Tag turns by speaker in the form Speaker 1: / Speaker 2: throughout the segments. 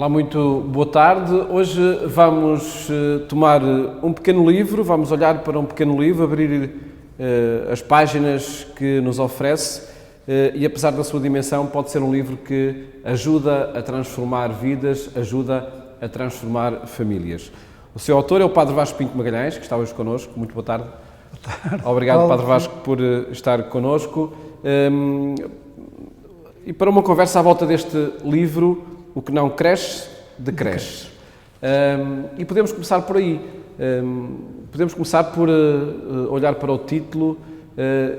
Speaker 1: Olá, muito boa tarde. Hoje vamos tomar um pequeno livro, vamos olhar para um pequeno livro, abrir as páginas que nos oferece e, apesar da sua dimensão, pode ser um livro que ajuda a transformar vidas, ajuda a transformar famílias. O seu autor é o Padre Vasco Pinto Magalhães, que está hoje connosco. Muito boa tarde.
Speaker 2: Boa tarde.
Speaker 1: Obrigado, Padre Vasco, por estar connosco. E para uma conversa à volta deste livro, O que não cresce, decresce. E podemos começar por aí. Podemos começar por olhar para o título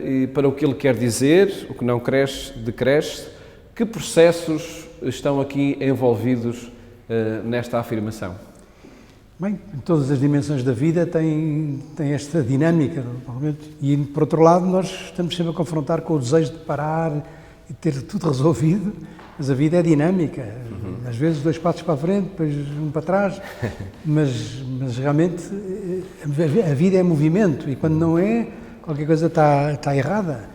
Speaker 1: e para o que ele quer dizer, o que não cresce, decresce. Que processos estão aqui envolvidos nesta afirmação?
Speaker 2: Bem, em todas as dimensões da vida tem esta dinâmica, e por outro lado nós estamos sempre a confrontar com o desejo de parar e ter tudo resolvido, mas a vida é dinâmica, às vezes 2 passos para a frente, depois 1 para trás, mas realmente a vida é movimento e quando não é, qualquer coisa está errada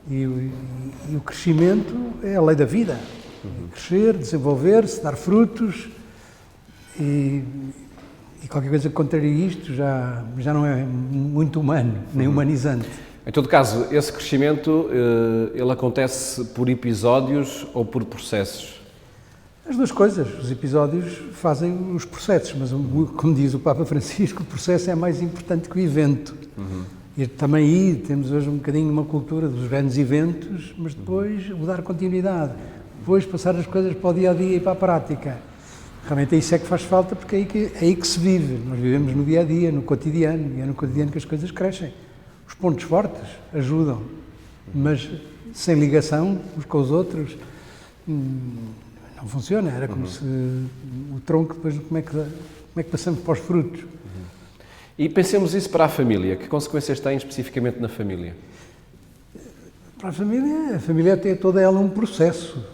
Speaker 2: e o crescimento é a lei da vida, crescer, desenvolver-se, dar frutos e qualquer coisa que contraria isto já não é muito humano, nem humanizante.
Speaker 1: Em todo caso, esse crescimento, ele acontece por episódios ou por processos?
Speaker 2: As 2 coisas. Os episódios fazem os processos, mas como diz o Papa Francisco, o processo é mais importante que o evento. E também aí temos hoje um bocadinho uma cultura dos grandes eventos, mas depois o dar continuidade, depois passar as coisas para o dia-a-dia e para a prática. Realmente é isso que faz falta, porque é aí que se vive. Nós vivemos no dia-a-dia, no cotidiano, e é no cotidiano que as coisas crescem. Os pontos fortes ajudam, mas sem ligação uns com os outros não funciona. Era como se o tronco, depois como é que passamos para os frutos?
Speaker 1: E pensemos isso para a família. Que consequências tem especificamente na família?
Speaker 2: Para a família tem toda ela um processo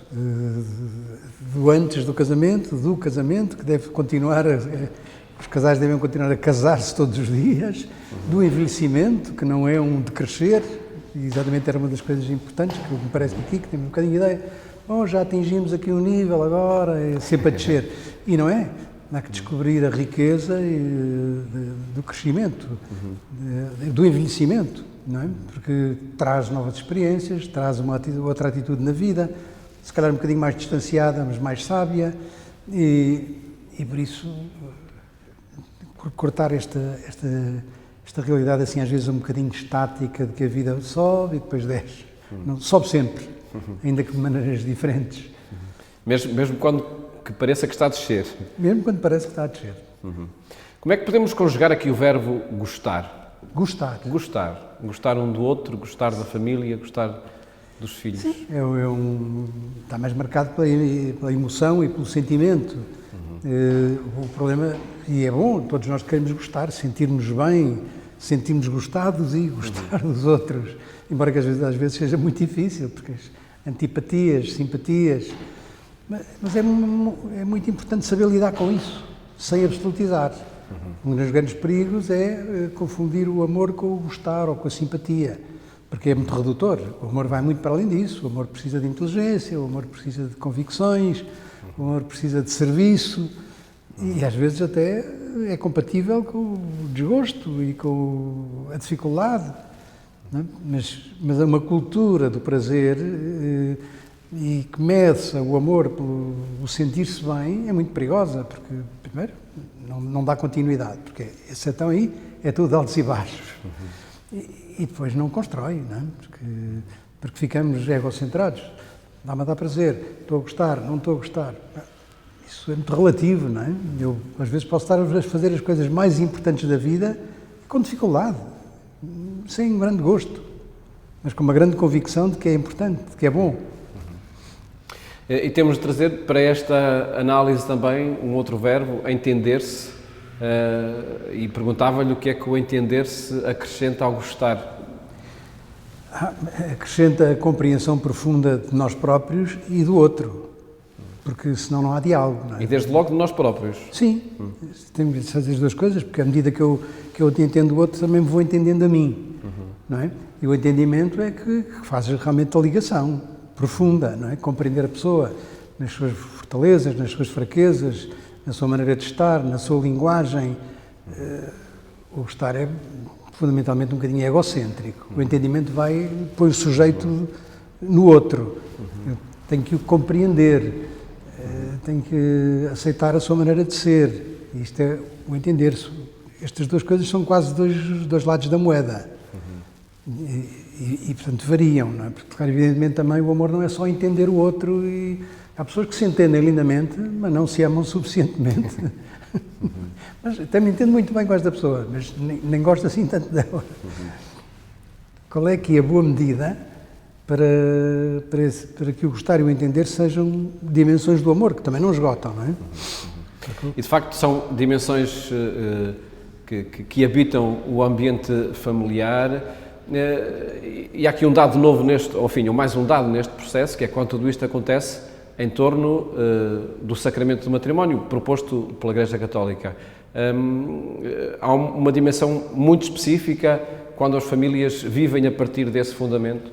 Speaker 2: do antes do casamento, que deve continuar, os casais devem continuar a casar-se todos os dias, do envelhecimento, que não é um decrescer, e exatamente era uma das coisas importantes, que me parece aqui, que temos um bocadinho de ideia, já atingimos aqui um nível agora, é sempre a descer, e não é? Há que descobrir a riqueza do crescimento, do envelhecimento, não é? Porque traz novas experiências, traz outra atitude na vida, se calhar um bocadinho mais distanciada, mas mais sábia, e por isso cortar esta realidade assim às vezes um bocadinho estática de que a vida sobe e depois desce. Não, sobe sempre, ainda que de maneiras diferentes.
Speaker 1: Mesmo quando que pareça que está a descer?
Speaker 2: Mesmo quando parece que está a descer.
Speaker 1: Como é que podemos conjugar aqui o verbo gostar?
Speaker 2: Gostar.
Speaker 1: Gostar. Gostar um do outro, gostar da família, gostar dos filhos.
Speaker 2: Sim, está mais marcado pela emoção e pelo sentimento. O problema, e é bom, todos nós queremos gostar, sentir-nos bem, sentir-nos gostados e gostar dos outros. Embora que às vezes seja muito difícil, porque as antipatias, simpatias... Mas é muito importante saber lidar com isso, sem absolutizar. Um dos grandes perigos é confundir o amor com o gostar ou com a simpatia, porque é muito redutor. O amor vai muito para além disso. O amor precisa de inteligência, o amor precisa de convicções, o amor precisa de serviço e às vezes até é compatível com o desgosto e com a dificuldade. Não é? Mas é uma cultura do prazer e que meça o amor pelo sentir-se bem é muito perigosa, porque, primeiro, não dá continuidade, porque esse então aí é tudo altos e baixos. E depois não constrói, não é? Porque ficamos egocentrados. Dá-me a dar prazer, estou a gostar, não estou a gostar. Isso é muito relativo, não é? Eu, às vezes, posso estar a fazer as coisas mais importantes da vida com dificuldade, sem um grande gosto, mas com uma grande convicção de que é importante, de que é bom.
Speaker 1: E temos de trazer para esta análise também um outro verbo, entender-se, e perguntava-lhe o que é que o entender-se acrescenta ao gostar.
Speaker 2: Acrescenta a compreensão profunda de nós próprios e do outro, porque senão não há diálogo. Não é?
Speaker 1: E desde logo de nós próprios.
Speaker 2: Sim, temos de fazer as 2 coisas, porque à medida que eu entendo o outro, também me vou entendendo a mim, não é? E o entendimento é que faz realmente a ligação profunda, não é? Compreender a pessoa, nas suas fortalezas, nas suas fraquezas, na sua maneira de estar, na sua linguagem. O gostar é fundamentalmente um bocadinho egocêntrico. O entendimento põe o sujeito no outro. Eu tenho que o compreender, tenho que aceitar a sua maneira de ser. Isto é o entender-se. Estas duas coisas são quase dois lados da moeda. E, portanto, variam, não é? Porque, evidentemente, também o amor não é só entender o outro. E há pessoas que se entendem lindamente, mas não se amam suficientemente. Mas até me entendo muito bem com esta pessoa, mas nem gosto assim tanto dela. Qual é aqui a boa medida para que o gostar e o entender sejam dimensões do amor, que também não esgotam, não é?
Speaker 1: E, de facto, são dimensões que habitam o ambiente familiar. E há aqui um dado novo ou mais um dado neste processo, que é quando tudo isto acontece em torno do sacramento do matrimónio, proposto pela Igreja Católica. Há uma dimensão muito específica quando as famílias vivem a partir desse fundamento?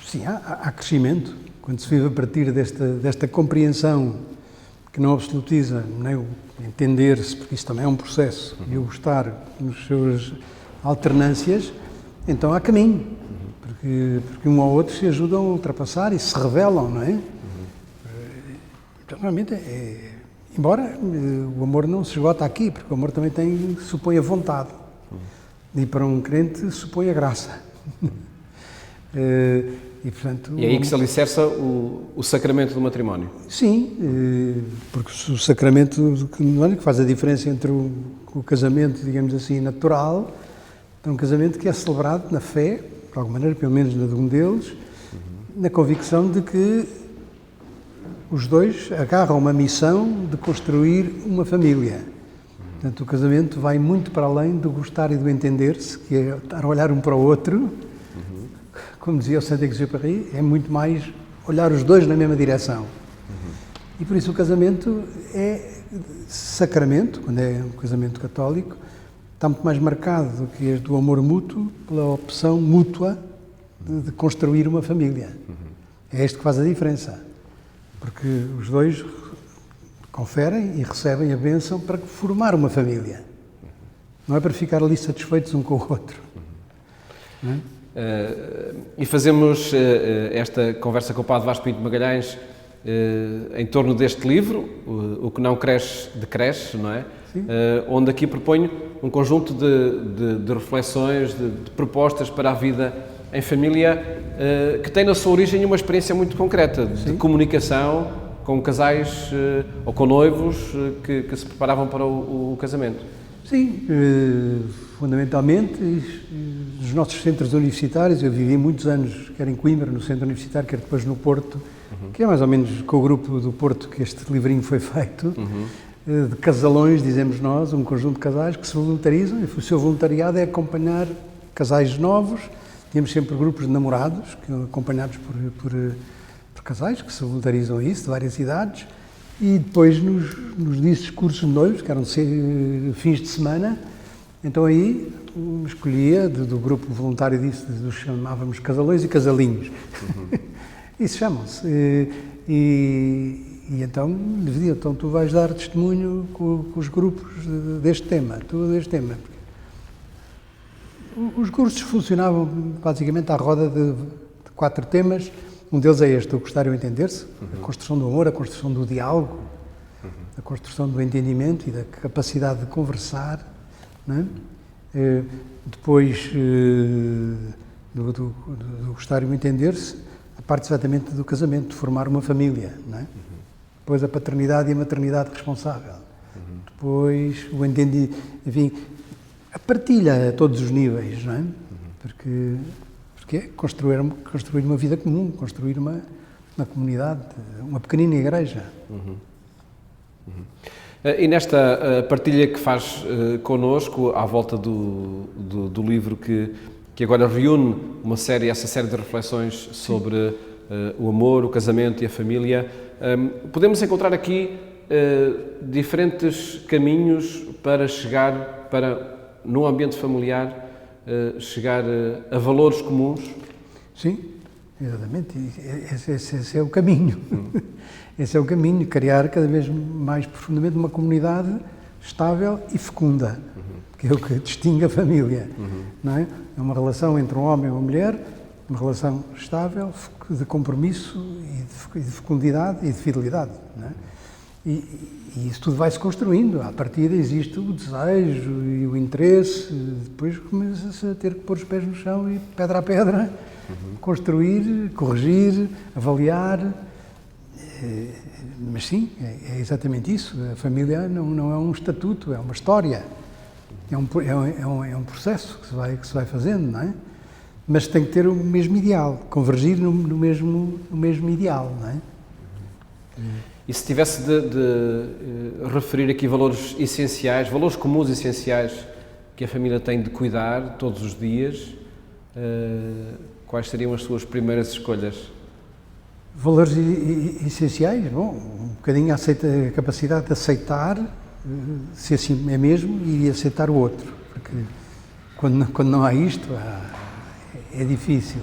Speaker 2: Sim, há crescimento. Quando se vive a partir desta compreensão que não absolutiza nem o entender-se, porque isso também é um processo, e o gostar nas suas alternâncias, então há caminho, porque um ao outro se ajudam a ultrapassar e se revelam, não é? Realmente, embora o amor não se esgota aqui, porque o amor também supõe a vontade, e para um crente supõe a graça. E, portanto,
Speaker 1: e é aí que se alicerça o sacramento do matrimónio?
Speaker 2: Sim, porque o sacramento que faz a diferença entre o casamento, digamos assim, natural, é um casamento que é celebrado na fé, de alguma maneira, pelo menos na de um deles, na convicção de que os dois agarram uma missão de construir uma família. Portanto, o casamento vai muito para além do gostar e do entender-se, que é estar a olhar um para o outro. Como dizia o Saint-Exupéry, é muito mais olhar os dois na mesma direção. E por isso o casamento é sacramento, quando é um casamento católico, está muito mais marcado do que do amor mútuo, pela opção mútua de construir uma família. É isto que faz a diferença. Porque os dois conferem e recebem a bênção para formar uma família. Não é para ficar ali satisfeitos um com o outro. Não é?
Speaker 1: E fazemos esta conversa com o Padre Vasco Pinto Magalhães em torno deste livro, O que não cresce, decresce, não é? Onde aqui proponho um conjunto de reflexões, de propostas para a vida em família, que tem na sua origem uma experiência muito concreta de comunicação com casais ou com noivos que se preparavam para o casamento.
Speaker 2: Sim, fundamentalmente, nos nossos centros universitários, eu vivi muitos anos, quer em Coimbra, no centro universitário, quer depois no Porto, que é mais ou menos com o grupo do Porto que este livrinho foi feito, de casalões, dizemos nós, um conjunto de casais que se voluntarizam, e o seu voluntariado é acompanhar casais novos. Tínhamos sempre grupos de namorados, acompanhados por casais que se voluntarizam a isso, de várias idades, e depois nos ditos cursos de noivos, que eram fins de semana, então aí escolhia do grupo voluntário disso, chamávamos casalões e casalinhos. Isso chamam-se. E então lhe diziam, então tu vais dar testemunho com os grupos deste tema, deste tema. Os cursos funcionavam basicamente à roda de 4 temas. Um deles é este, o gostar e o entender-se, a construção do amor, a construção do diálogo, a construção do entendimento e da capacidade de conversar, não é? Depois do gostar e o entender-se, a parte exatamente do casamento, de formar uma família, não é? Depois a paternidade e a maternidade responsável. Depois o entendimento, enfim, a partilha a todos os níveis, não é? Porque é construir uma vida comum, construir uma comunidade, uma pequenina igreja.
Speaker 1: E nesta partilha que faz connosco, à volta do livro que agora reúne essa série de reflexões sobre o amor, o casamento e a família, podemos encontrar aqui diferentes caminhos para chegar, no ambiente familiar, chegar a valores comuns?
Speaker 2: Sim, Exatamente, esse é o caminho. Esse é o caminho, criar cada vez mais profundamente uma comunidade estável e fecunda, que é o que distingue a família, não é? É uma relação entre um homem e uma mulher, uma relação estável, de compromisso e de fecundidade e de fidelidade, não é? E isso tudo vai se construindo. À partida existe o desejo e o interesse, depois começa-se a ter que pôr os pés no chão e, pedra a pedra, construir, corrigir, avaliar. Mas sim, é exatamente isso. A família não é um estatuto, é uma história. É um processo que se vai fazendo, não é? Mas tem que ter o mesmo ideal, convergir no mesmo ideal, não é?
Speaker 1: E se tivesse de referir aqui valores essenciais, valores comuns essenciais que a família tem de cuidar todos os dias, quais seriam as suas primeiras escolhas?
Speaker 2: Valores essenciais? Bom, um bocadinho a capacidade de aceitar, se assim é mesmo, e aceitar o outro. Porque quando não há isto, é difícil.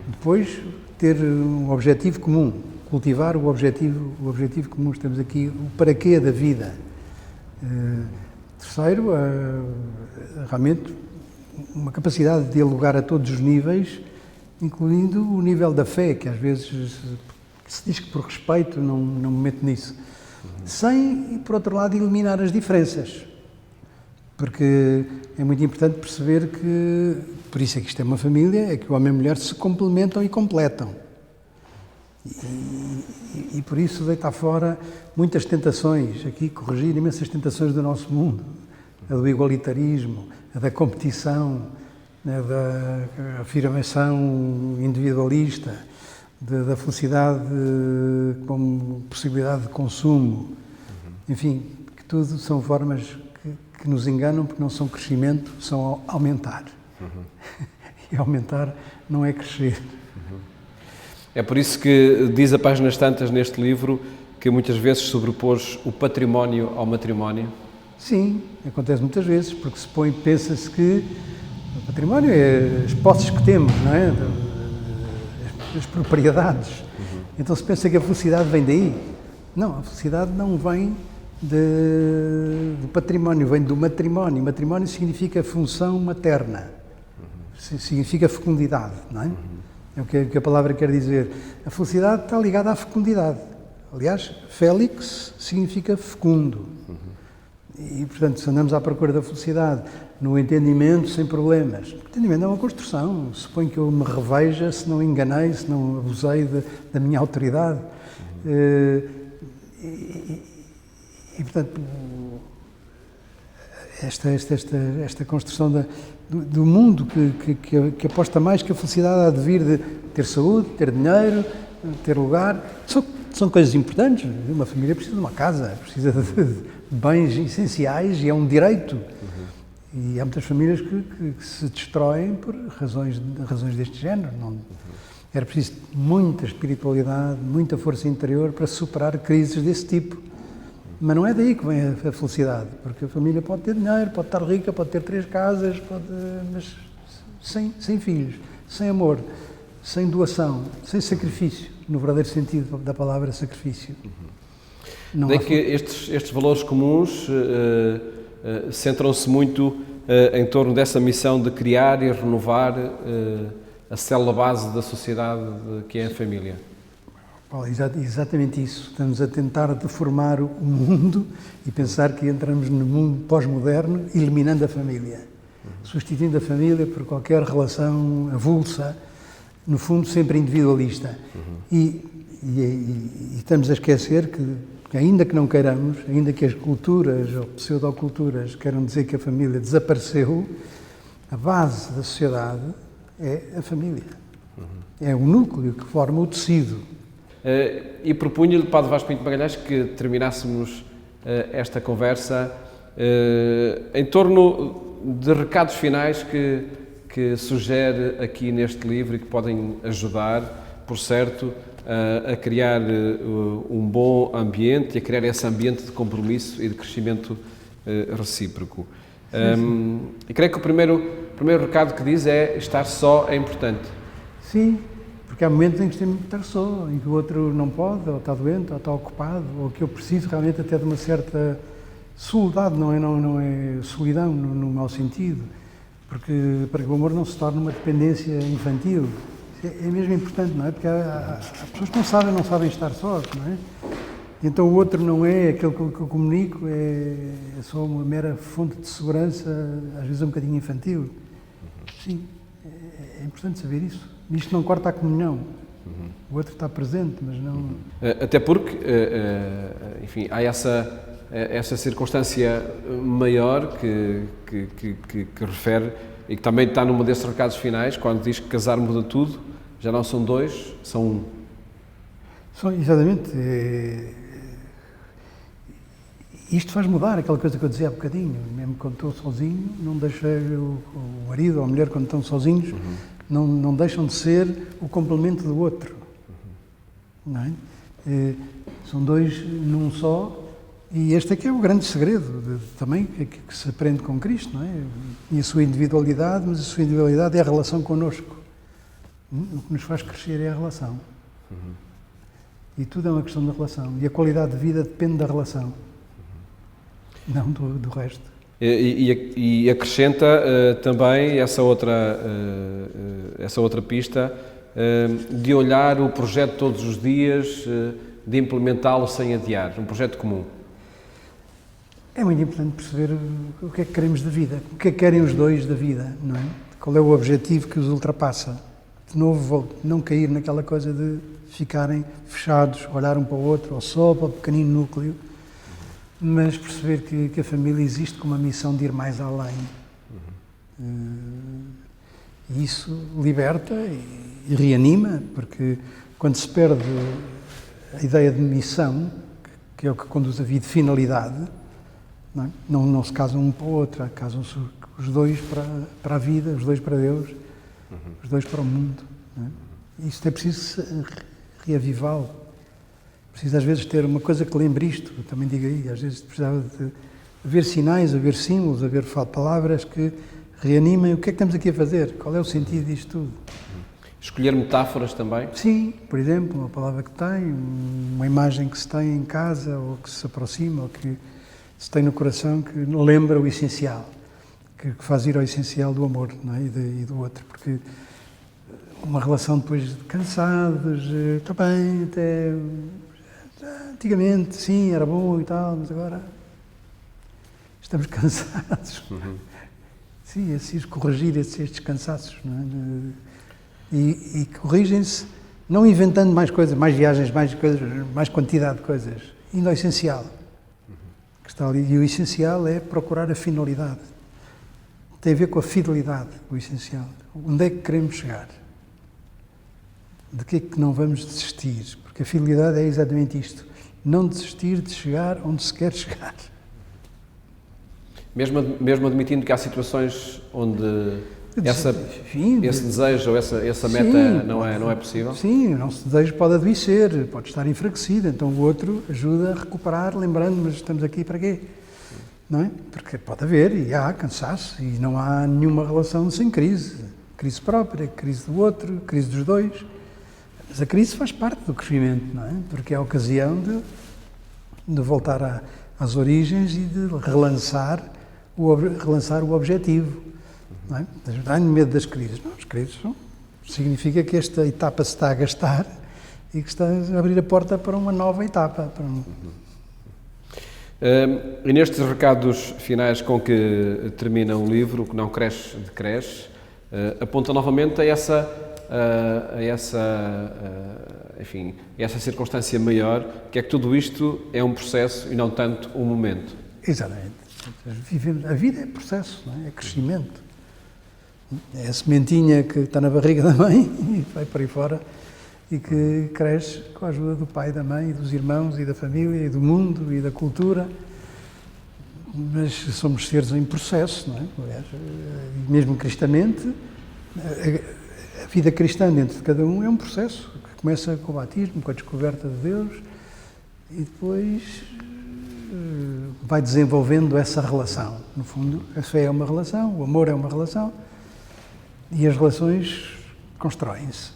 Speaker 2: Depois, ter um objetivo comum. Cultivar o objetivo comum. Estamos aqui, o para quê da vida. Terceiro, realmente uma capacidade de dialogar a todos os níveis, incluindo o nível da fé, que às vezes se diz que por respeito não me meto nisso. Sem, por outro lado, eliminar as diferenças. Porque é muito importante perceber que, por isso é que isto é uma família, é que o homem e a mulher se complementam e completam. E por isso deitar fora muitas tentações, aqui corrigir imensas tentações do nosso mundo, a do igualitarismo, a da competição, a da afirmação individualista, da felicidade como possibilidade de consumo, enfim, que tudo são formas que nos enganam porque não são crescimento, são aumentar. E aumentar não é crescer.
Speaker 1: É por isso que diz a páginas tantas neste livro que muitas vezes sobrepôs o património ao matrimónio? Sim,
Speaker 2: acontece muitas vezes, porque pensa-se que o património é as posses que temos, não é? As propriedades. Então se pensa que a felicidade vem daí. Não, a felicidade não vem do património, vem do matrimónio. Matrimónio significa função materna, significa fecundidade, não é? É o que a palavra quer dizer. A felicidade está ligada à fecundidade. Aliás, Félix significa fecundo. E, portanto, se andamos à procura da felicidade no entendimento sem problemas, o entendimento é uma construção. Suponho que eu me reveja se não enganei, se não abusei da minha autoridade. E, portanto, esta construção do mundo que aposta mais que a felicidade há de vir de ter saúde, ter dinheiro, ter lugar, são coisas importantes. Uma família precisa de uma casa, precisa de bens essenciais e é um direito. E há muitas famílias que se destroem por razões deste género. Era preciso muita espiritualidade, muita força interior para superar crises desse tipo. Mas não é daí que vem a felicidade, porque a família pode ter dinheiro, pode estar rica, pode ter 3 casas, mas sem filhos, sem amor, sem doação, sem sacrifício, no verdadeiro sentido da palavra sacrifício.
Speaker 1: Daí que estes valores comuns centram-se muito em torno dessa missão de criar e renovar a célula base da sociedade que é a família.
Speaker 2: Exatamente isso. Estamos a tentar deformar o mundo e pensar que entramos no mundo pós-moderno eliminando a família, substituindo a família por qualquer relação avulsa, no fundo sempre individualista. E estamos a esquecer que ainda que não queiramos, ainda que as culturas ou pseudoculturas queiram dizer que a família desapareceu, a base da sociedade é a família. É o núcleo que forma o tecido.
Speaker 1: E propunha-lhe, Padre Vasco Pinto Magalhães, que terminássemos esta conversa em torno de recados finais que sugere aqui neste livro e que podem ajudar, por certo, a criar um bom ambiente e a criar esse ambiente de compromisso e de crescimento recíproco. E creio que o primeiro recado que diz é estar só é importante.
Speaker 2: Sim, Porque há momentos em que temos que estar só, em que o outro não pode, ou está doente, ou está ocupado, ou que eu preciso realmente até de uma certa soledade, não é solidão no mau sentido, porque para que o amor não se torne uma dependência infantil. É mesmo importante, não é? Porque há pessoas que não sabem estar sós, não é? Então o outro não é aquele que eu comunico, é só uma mera fonte de segurança, às vezes um bocadinho infantil. Sim, é importante saber isso. Isto não corta a comunhão. O outro está presente, mas não...
Speaker 1: Até porque, enfim, há essa circunstância maior que refere e que também está numa desses recados finais, quando diz que casar muda tudo, já não são dois, são um.
Speaker 2: Exatamente. Isto faz mudar aquela coisa que eu dizia há bocadinho, mesmo quando estou sozinho, não deixa o marido ou a mulher, quando estão sozinhos, não deixam de ser o complemento do outro. Não é? São dois num só, e este aqui é o grande segredo também que se aprende com Cristo, não é? E a sua individualidade, mas a sua individualidade é a relação connosco. O que nos faz crescer é a relação. E tudo é uma questão da relação. E a qualidade de vida depende da relação, não do resto.
Speaker 1: E acrescenta também essa outra pista de olhar o projeto todos os dias, de implementá-lo sem adiar, um projeto comum.
Speaker 2: É muito importante perceber o que é que queremos da vida, o que é que querem os dois da vida, não é? Qual é o objetivo que os ultrapassa? De novo, não cair naquela coisa de ficarem fechados, olhar um para o outro, ou só para o pequenino núcleo, mas perceber que a família existe com uma missão de ir mais além. E isso liberta e reanima, porque quando se perde a ideia de missão, que é o que conduz a vida, de finalidade, não se casam um para o outro, casam-se os dois para a vida, os dois para Deus, os dois para o mundo. Não é? Isto é preciso reavivá-lo. Preciso às vezes ter uma coisa que lembre isto, eu também digo aí, às vezes precisava de haver sinais, haver símbolos, haver palavras que reanimem o que é que estamos aqui a fazer, qual é o sentido disto tudo.
Speaker 1: Escolher metáforas também?
Speaker 2: Sim, por exemplo, uma palavra que tem, uma imagem que se tem em casa, ou que se aproxima, ou que se tem no coração, que lembra o essencial, que faz ir ao essencial do amor, não é? E do outro, porque uma relação depois de cansados, está bem, até antigamente sim, era bom e tal, mas agora estamos cansados. Sim, é preciso corrigir estes cansaços, não é? E corrigem-se não inventando mais coisas, mais viagens, mais coisas, mais quantidade de coisas, indo ao essencial que está ali. E o essencial é procurar a finalidade. Tem a ver com a fidelidade, o essencial. Onde é que queremos chegar? De que é que não vamos desistir? Porque a fidelidade é exatamente isto. Não desistir de chegar onde se quer chegar.
Speaker 1: Mesmo admitindo que há situações onde esse desejo ou essa meta não é possível?
Speaker 2: Sim, o nosso desejo pode adoecer, pode estar enfraquecido, então o outro ajuda a recuperar, lembrando, mas estamos aqui para quê? Não é? Porque pode haver, e há cansaço, e não há nenhuma relação sem crise. Crise própria, crise do outro, crise dos dois. Mas a crise faz parte do crescimento, não é? Porque é a ocasião de voltar às origens e de relançar o objetivo. Não é? Tenho medo das crises. Não, as crises significa que esta etapa se está a gastar e que está a abrir a porta para uma nova etapa.
Speaker 1: E nestes recados finais com que termina o livro, o que não cresce, decresce, aponta novamente a essa circunstância maior, que é que tudo isto é um processo e não tanto um momento.
Speaker 2: Exatamente. A vida é processo, não é? É crescimento. É a sementinha que está na barriga da mãe e vai para aí fora e que cresce com a ajuda do pai, da mãe, dos irmãos e da família e do mundo e da cultura. Mas somos seres em processo, não é? Aliás, mesmo cristamente, a vida cristã dentro de cada um é um processo que começa com o batismo, com a descoberta de Deus e depois vai desenvolvendo essa relação. No fundo, a fé é uma relação, o amor é uma relação e as relações constroem-se.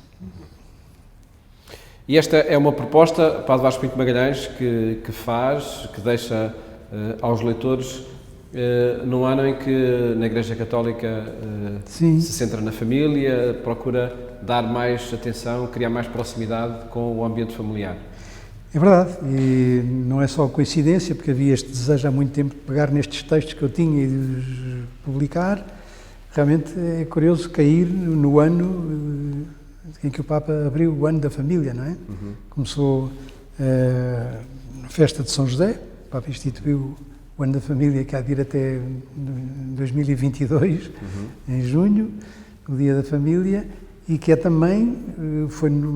Speaker 1: E esta é uma proposta, Padre Vasco Pinto Magalhães, que faz, que deixa aos leitores num ano em que na Igreja Católica se centra na família, procura dar mais atenção, criar mais proximidade com o ambiente familiar.
Speaker 2: É verdade, e não é só coincidência, porque havia este desejo há muito tempo de pegar nestes textos que eu tinha e de os publicar. Realmente é curioso cair no ano em que o Papa abriu o ano da família, não é? Uhum. Começou na festa de São José, o Papa instituiu o ano da família, que há de ir até 2022, em junho, o Dia da Família, e que é também,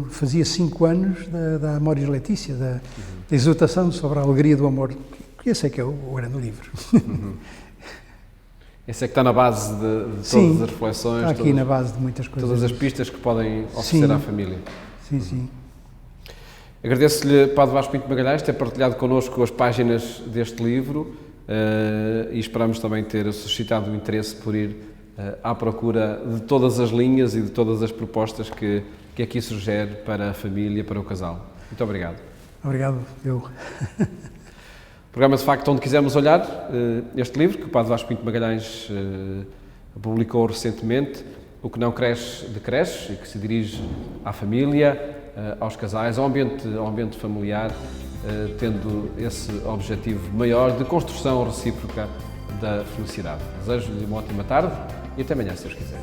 Speaker 2: fazia 5 anos da Amoris Laetitia, da exortação sobre a alegria do amor, que esse é que é o grande livro.
Speaker 1: Uhum. Esse é que está na base de todas as reflexões,
Speaker 2: está aqui na base de muitas coisas.
Speaker 1: Todas as pistas que podem oferecer à família.
Speaker 2: Sim.
Speaker 1: Agradeço-lhe, Padre Vasco Pinto Magalhães, ter partilhado connosco as páginas deste livro e esperamos também ter suscitado o interesse por ir à procura de todas as linhas e de todas as propostas que aqui sugere para a família, para o casal. Muito obrigado.
Speaker 2: Obrigado, eu.
Speaker 1: Programa de facto onde quisermos olhar, este livro que o Padre Vasco Pinto Magalhães publicou recentemente, O que não cresce, decresce, e que se dirige à família, aos casais, ao ambiente familiar, tendo esse objetivo maior de construção recíproca da felicidade. Desejo-lhe uma ótima tarde e até amanhã, se Deus quiser.